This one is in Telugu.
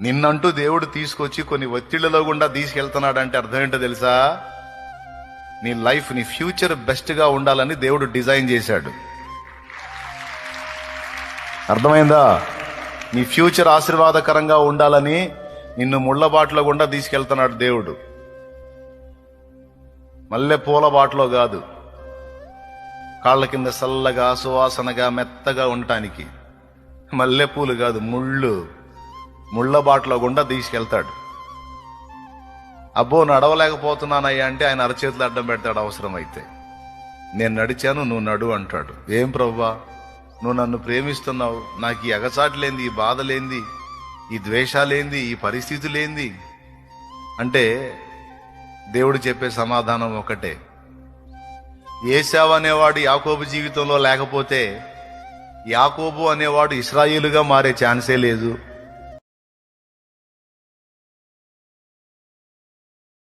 నిన్నంటూ దేవుడు తీసుకొచ్చి కొన్ని ఒత్తిళ్లలో గుండా తీసుకెళ్తున్నాడంటే అర్థం ఏంటో తెలుసా? నీ లైఫ్, నీ ఫ్యూచర్ బెస్ట్ గా ఉండాలని దేవుడు డిజైన్ చేశాడు. అర్థమైందా? నీ ఫ్యూచర్ ఆశీర్వాదకరంగా ఉండాలని నిన్ను ముళ్ళబాటలో గుండా తీసుకెళ్తున్నాడు దేవుడు. మల్లె పూల బాటలో కాదు, కాళ్ళ కింద చల్లగా సువాసనగా మెత్తగా ఉండటానికి. మల్లెపూలు కాదు, ముళ్ళ బాటలో గుండా తీసుకెళ్తాడు. అబ్బో నడవలేకపోతున్నానయ్యా అంటే ఆయన అరచేతులు అడ్డం పెడతాడు. అవసరమైతే నేను నడిచాను, నువ్వు నడు అంటాడు. ఏం ప్రభువా, నువ్వు నన్ను ప్రేమిస్తున్నావు, నాకు ఈ ఎగచాట్లేంది, ఈ బాధలేంది, ఈ ద్వేషాలేంది, ఈ పరిస్థితులేంది అంటే దేవుడు చెప్పే సమాధానం ఒకటే. ఏశావు అనేవాడు యాకోబు జీవితంలో లేకపోతే యాకోబు అనేవాడు ఇశ్రాయేలుగా మారే ఛాన్సే లేదు.